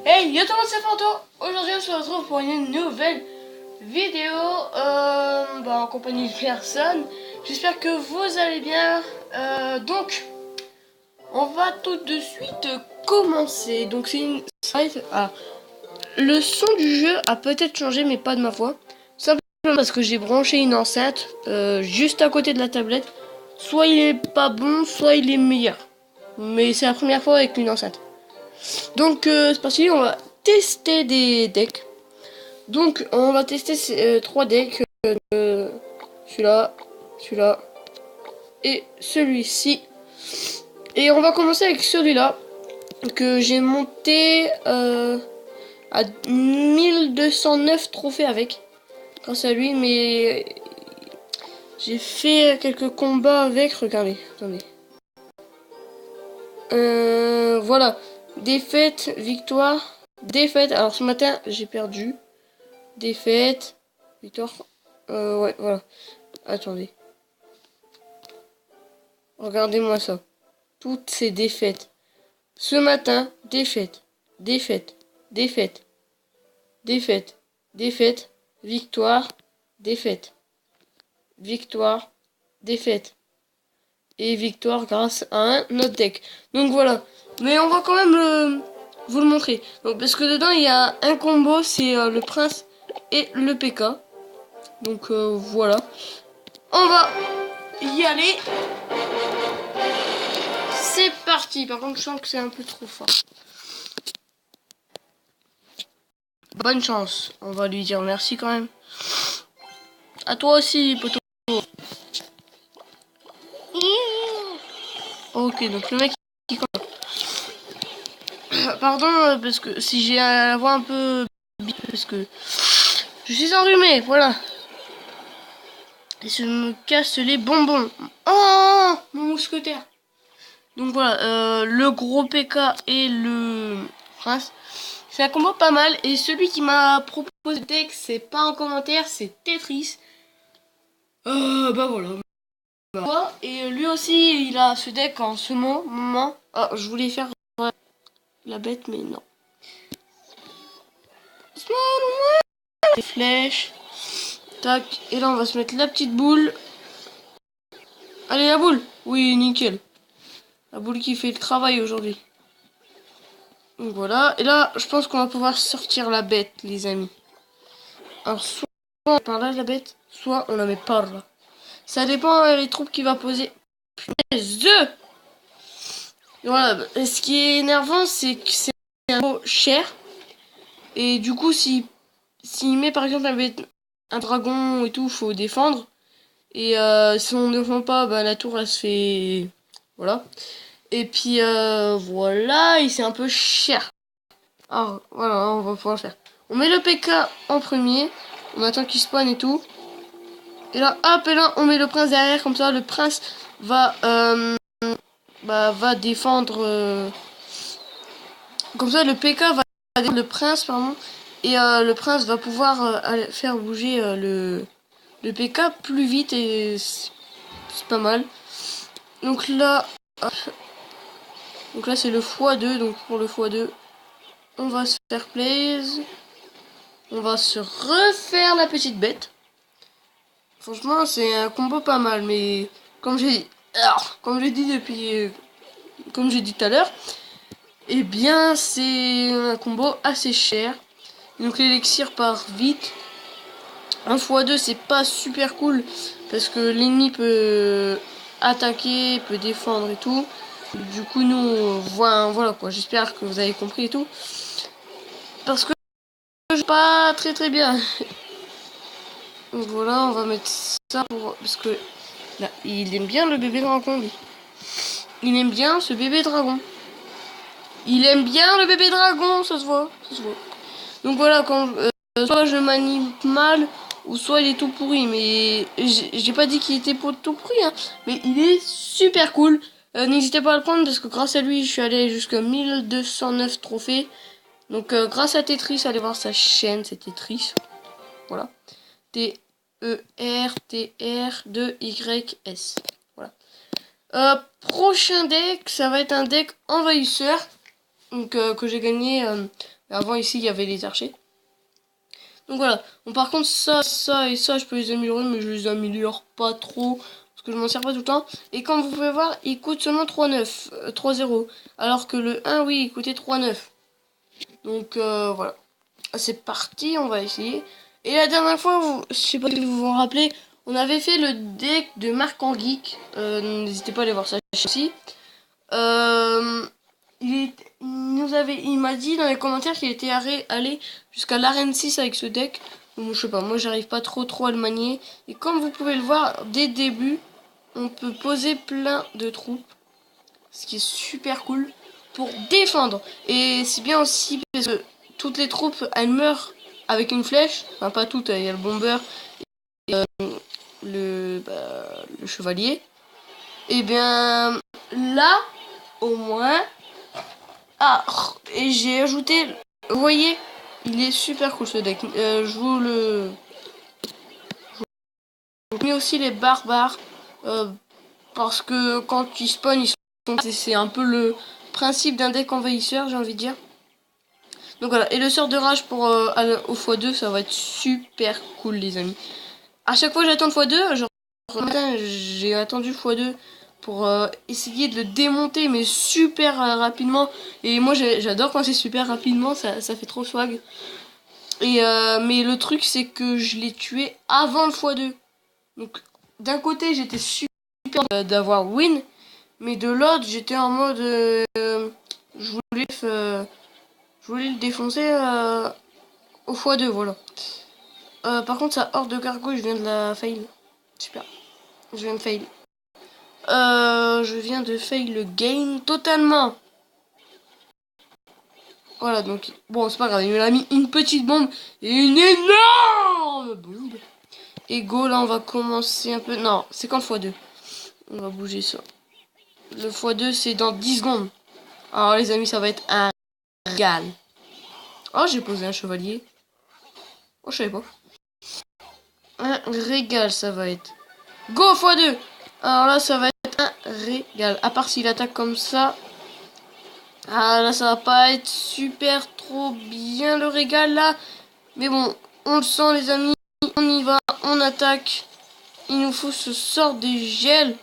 Hey, yo tout le monde, c'est Fanto. Aujourd'hui, on se retrouve pour une nouvelle vidéo en compagnie de personne. J'espère que vous allez bien. Donc, on va tout de suite commencer. Donc, c'est une... le son du jeu a peut-être changé, mais pas de ma voix. Simplement parce que j'ai branché une enceinte juste à côté de la tablette. Soit il est pas bon, soit il est meilleur. Mais c'est la première fois avec une enceinte. Donc, c'est parti, on va tester des decks. Donc, on va tester ces 3 decks. Celui-là, celui-là et celui-ci. Et on va commencer avec celui-là que j'ai monté à 1209 trophées avec. Grâce à lui, mais j'ai fait quelques combats avec. Regardez, attendez. Voilà. Défaite, victoire, défaite. Alors ce matin, j'ai perdu. Défaite, victoire. Ouais, voilà. Attendez. Regardez-moi ça. Toutes ces défaites. Ce matin, défaite, défaite, défaite, défaite, défaite, victoire, défaite, victoire, défaite. Et victoire grâce à un autre deck. Donc voilà. Mais on va quand même vous le montrer. Donc, parce que dedans, il y a un combo, c'est le prince et le PK. Donc voilà. On va y aller. C'est parti. Par contre, je sens que c'est un peu trop fort. Bonne chance. On va lui dire merci quand même. À toi aussi, poteau. Ok, donc le mec qui... Pardon, parce que si j'ai la voix un peu... Parce que je suis enrhumé, voilà. Et je me casse les bonbons. Oh, mon mousquetaire. Donc voilà, le gros PK et le prince. C'est un combo pas mal. Et celui qui m'a proposé le deck, c'est pas en commentaire, c'est Tetris. Bah voilà. Et lui aussi, il a ce deck en ce moment. Ah, je voulais faire la bête, mais non. Les flèches. Tac. Et là, on va se mettre la petite boule. Allez, la boule. Oui, nickel. La boule qui fait le travail aujourd'hui. Donc voilà. Et là, je pense qu'on va pouvoir sortir la bête, les amis. Alors, soit on met par là la bête, soit on la met par là. Ça dépend des troupes qu'il va poser. Punaise. Et voilà. Et ce qui est énervant, c'est que c'est un peu cher. Et du coup, s'il met par exemple un dragon et tout, faut défendre. Et si on ne défend pas, bah, la tour elle se fait... Voilà. Et puis voilà, et c'est un peu cher. Alors voilà, on va pouvoir le faire. On met le PK en premier. On attend qu'il spawn et tout. Et là, hop, et là, on met le prince derrière. Comme ça, le prince va, va défendre... Comme ça, le PK va défendre le prince, pardon. Et le prince va pouvoir faire bouger le PK plus vite. Et c'est pas mal. Donc là... Hop. Donc là, c'est le x2. Donc pour le x2... On va se faire plaisir. On va se refaire la petite bête. Franchement, c'est un combo pas mal, mais comme j'ai dit depuis, comme j'ai dit tout à l'heure, eh bien, c'est un combo assez cher. Donc l'élixir part vite. Un x2, c'est pas super cool parce que l'ennemi peut attaquer, peut défendre et tout. Du coup, nous, voilà quoi. J'espère que vous avez compris et tout. Parce que je pas très bien. Donc voilà, on va mettre ça pour... Parce que là, il aime bien le bébé dragon, lui. Il aime bien ce bébé dragon. Il aime bien le bébé dragon, ça se voit. Ça se voit. Donc voilà, quand soit je manie mal, ou soit il est tout pourri. Mais j'ai pas dit qu'il était pour tout pourri, hein. Mais il est super cool. N'hésitez pas à le prendre parce que grâce à lui, je suis allé jusqu'à 1209 trophées. Donc grâce à Tetris, allez voir sa chaîne, c'est Tetris. Voilà. T-E-R-T-R-2-Y-S. Voilà. Prochain deck, ça va être un deck envahisseur. Donc, que j'ai gagné Avant, ici, il y avait les archers. Donc voilà. Bon, par contre, ça et ça, je peux les améliorer, mais je les améliore pas trop. Parce que je m'en sers pas tout le temps. Et comme vous pouvez voir, il coûte seulement 3,9. 3,0. Alors que le 1, oui, il coûtait 3,9. Donc voilà. C'est parti, on va essayer. Et la dernière fois, je sais pas si vous vous rappelez, on avait fait le deck de Marc en Geek. N'hésitez pas à aller voir ça aussi. Il m'a dit dans les commentaires qu'il était allé jusqu'à l'arène 6 avec ce deck. Bon, je sais pas, moi j'arrive pas trop à le manier. Et comme vous pouvez le voir, dès le début, on peut poser plein de troupes. Ce qui est super cool pour défendre. Et c'est bien aussi parce que toutes les troupes, elles meurent avec une flèche. Enfin, pas toutes, il y a le bomber et le chevalier. Et bien là, au moins... Ah, et j'ai ajouté... Vous voyez, il est super cool ce deck. Je vous mets aussi les barbares. Parce que quand ils spawnent, c'est un peu le principe d'un deck envahisseur, j'ai envie de dire. Donc voilà, et le sort de rage pour au x2, ça va être super cool les amis. À chaque fois j'attends le x2, genre j'ai attendu x2 pour essayer de le démonter mais super rapidement. Et moi j'adore quand c'est super rapidement, ça fait trop swag. Et mais le truc c'est que je l'ai tué avant le x2. Donc d'un côté j'étais super d'avoir win, mais de l'autre j'étais en mode je voulais le défoncer au x2, voilà. Par contre, sa horde de cargo, je viens de la fail. Super. Je viens de fail. Je viens de fail le game totalement. Voilà, donc, bon, c'est pas grave. Il m'a mis une petite bombe et une énorme bombe. Et go, là, on va commencer un peu... Non, c'est quand le x2. On va bouger ça. Le x2, c'est dans 10 secondes. Alors, les amis, ça va être un régal. Oh, j'ai posé un chevalier. Oh, je savais pas. Un régal, ça va être. Go x2. Alors là, ça va être un régal. À part s'il attaque comme ça. Ah là, ça va pas être super trop bien le régal là. Mais bon, on le sent les amis. On y va, on attaque. Il nous faut ce sort des gels.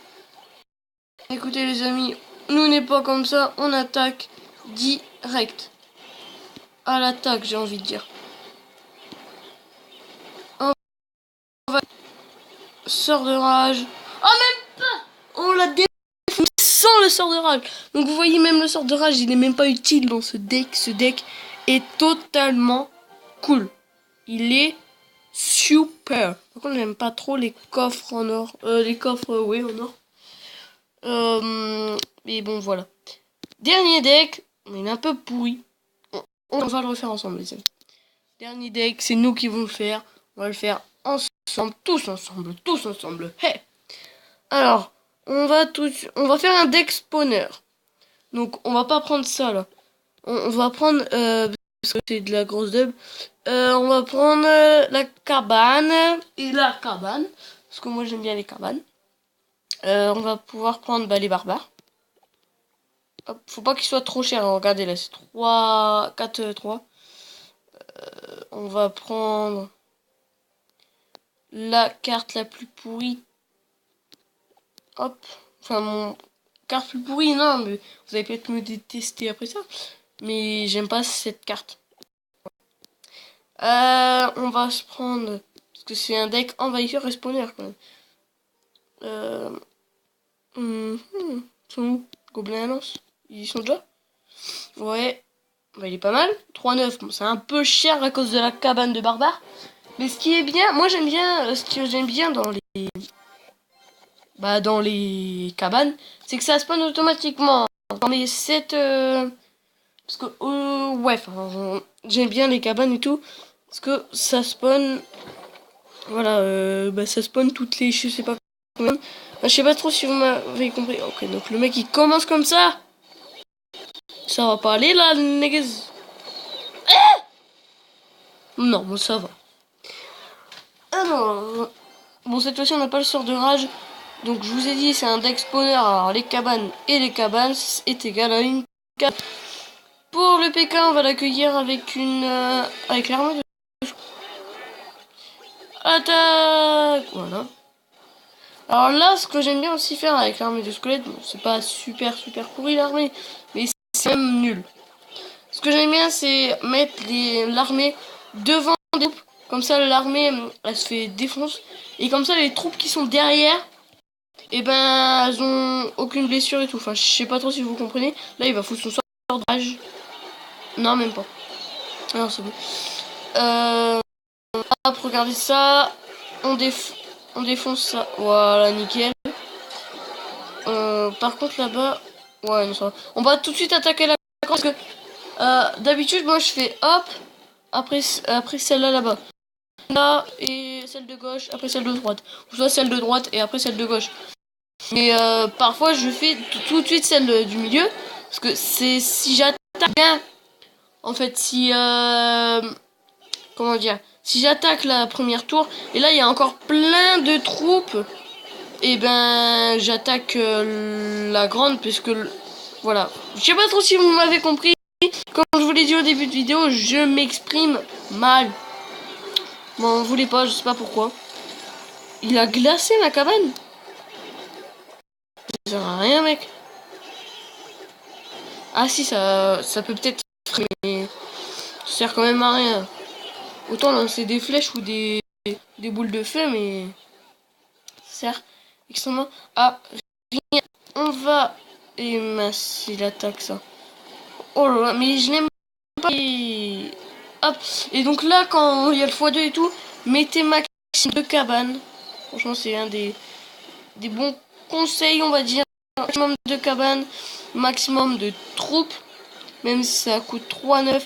Écoutez les amis, nous n'est pas comme ça. On attaque direct. À l'attaque, j'ai envie de dire. On va... Sort de rage. Oh, même pas. On l'a défoncé sans le sort de rage. Donc vous voyez, même le sort de rage, il n'est même pas utile dans ce deck. Ce deck est totalement cool. Il est super. Par contre, j'aime pas trop les coffres en or. Les coffres, oui, en or. Mais bon, voilà. Dernier deck. Il est un peu pourri. On va le refaire ensemble, les amis. Dernier deck, c'est nous qui vont le faire. On va le faire ensemble, tous ensemble. Hey. Alors, on va faire un deck spawner. Donc, on va pas prendre ça, là. On va prendre, parce que c'est de la grosse dub. On va prendre la cabane. Et la cabane. Parce que moi, j'aime bien les cabanes. On va pouvoir prendre les barbares. Hop, faut pas qu'ils soient trop chers. Hein. Regardez, là, c'est 3, 4, 3. On va prendre la carte la plus pourrie. Hop. Enfin, mon carte plus pourrie, non, mais vous allez peut-être me détester après ça. Mais j'aime pas cette carte. On va se prendre... Parce que c'est un deck envahisseur et spawner, quand même. Ils sont où? Gobelin à lance? Ils sont déjà? Ouais. Bah, il est pas mal. 3,9. Bon, c'est un peu cher à cause de la cabane de barbare. Mais ce qui est bien... Moi, j'aime bien... Ce que j'aime bien dans les cabanes, c'est que ça spawn automatiquement. Dans les 7... Parce que... ouais, j'aime bien les cabanes et tout. Parce que ça spawn... Voilà, ça spawn toutes les... Je sais pas combien. Je sais pas trop si vous m'avez compris. Ok, donc le mec il commence comme ça. Ça va pas aller là, niggas. Non, bon, ça va. Alors, bon, cette fois-ci on n'a pas le sort de rage. Donc je vous ai dit, c'est un deck spawner. Alors les cabanes et les cabanes est égal à une cabane. Pour le le PK, on va l'accueillir avec une... avec l'arme de... Attaque. Voilà. Alors là, ce que j'aime bien aussi faire avec l'armée de squelette, bon, c'est pas super pourri l'armée, mais c'est même nul. Ce que j'aime bien, c'est mettre l'armée devant des troupes. Comme ça, l'armée, elle se fait défonce. Et comme ça, les troupes qui sont derrière, et ben, elles ont aucune blessure et tout. Enfin, je sais pas trop si vous comprenez. Là, il va foutre son sort de rage. Non, même pas. Non, c'est bon. Hop, regardez ça. On défonce ça. Voilà, nickel. Par contre, là-bas... Ouais, non, ça va. On va tout de suite attaquer la parce que d'habitude, moi, je fais hop. Après celle-là, là-bas. Là, et celle de gauche, après celle de droite. Ou soit celle de droite et après celle de gauche. Mais parfois, je fais tout de suite celle du milieu. Parce que c'est si j'attaque bien... En fait, si... comment dire, si j'attaque la première tour, et là il y a encore plein de troupes, et ben j'attaque la grande, puisque voilà. Je sais pas trop si vous m'avez compris. Comme je vous l'ai dit au début de vidéo, je m'exprime mal. Bon, on voulait pas, je sais pas pourquoi. Il a glacé ma cabane. Ça sert à rien, mec. Ah si, ça peut peut-être, mais ça sert quand même à rien. Autant lancer des flèches ou des boules de feu, mais ça sert extrêmement à rien. On va... Et mince, il attaque ça. Oh là là, mais je l'aime pas. Et... Hop. Et donc là, quand il y a le x2 et tout, mettez maximum de cabanes. Franchement, c'est un des bons conseils, on va dire. Maximum de cabanes, maximum de troupes. Même si ça coûte 3,9.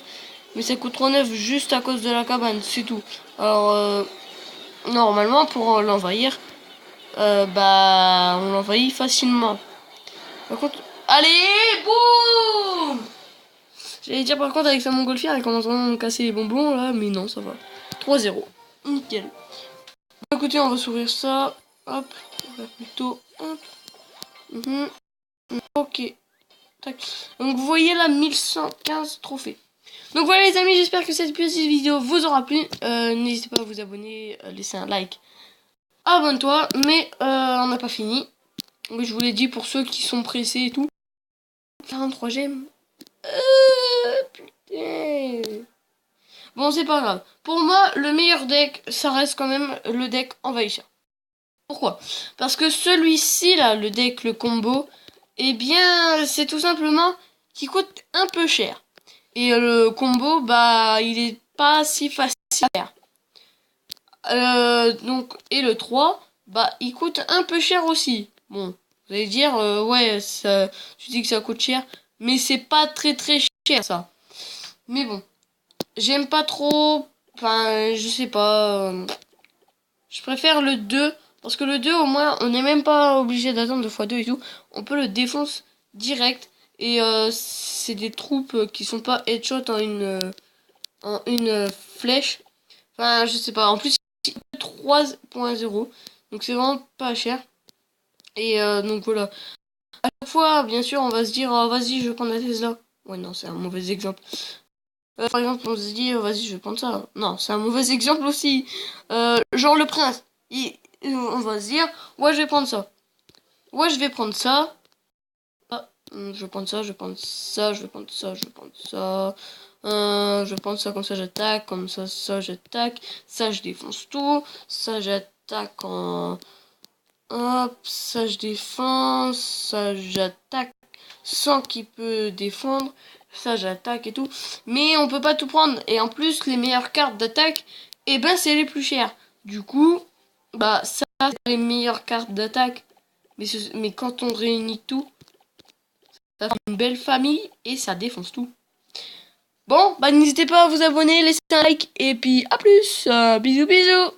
Mais ça coûte 3,9 juste à cause de la cabane, c'est tout. Alors, normalement, pour l'envahir, bah, on l'envahit facilement. Par contre, allez, boum! J'allais dire par contre avec sa montgolfière, elle commence vraiment à me casser les bonbons là, mais non, ça va. 3-0. Nickel. Bon, écoutez, on va s'ouvrir ça. Hop, on va plutôt. Hop. Ok. Tac. Donc vous voyez là, 1115 trophées. Donc voilà les amis, j'espère que cette petite vidéo vous aura plu. N'hésitez pas à vous abonner, laisser un like. Abonne-toi, mais on n'a pas fini. Oui, je vous l'ai dit pour ceux qui sont pressés et tout. 43 gemmes. Putain. Bon, c'est pas grave. Pour moi, le meilleur deck, ça reste quand même le deck envahisseur. Pourquoi? Parce que celui-ci, là, le deck, le combo, eh bien, c'est tout simplement qui coûte un peu cher. Et le combo, bah, il est pas si facile à faire. Donc, et le 3, bah, il coûte un peu cher aussi. Bon, vous allez dire, ouais, ça, tu dis que ça coûte cher, mais c'est pas très cher, ça. Mais bon, j'aime pas trop, enfin, je sais pas, je préfère le 2, parce que le 2, au moins, on n'est même pas obligé d'attendre 2x2 et tout, on peut le défoncer direct, et c'est des troupes qui sont pas headshot en une flèche, enfin, je sais pas, en plus, 3.0, donc c'est vraiment pas cher. Et donc voilà. À chaque fois, bien sûr, on va se dire, oh, vas-y, je vais prendre la Tesla. Ouais, non, c'est un mauvais exemple. Par exemple, on se dit, oh, vas-y, je vais prendre ça. Non, c'est un mauvais exemple aussi. Genre le prince. On va se dire, ouais, je vais prendre ça. Ouais, je vais prendre ça. Ah, je vais prendre ça, je vais prendre ça, je vais prendre ça, je vais prendre ça. Je vais prendre ça, comme ça j'attaque, comme ça j'attaque. Ça, je défonce tout. Ça, j'attaque en... Hop, ça je défends, ça j'attaque sans qu'il peut défendre, ça j'attaque et tout. Mais on peut pas tout prendre. Et en plus, les meilleures cartes d'attaque, et ben c'est les plus chères. Du coup, bah ça c'est les meilleures cartes d'attaque. Mais quand on réunit tout, ça fait une belle famille et ça défonce tout. Bon, bah n'hésitez pas à vous abonner, laisser un like et puis à plus. Bisous bisous.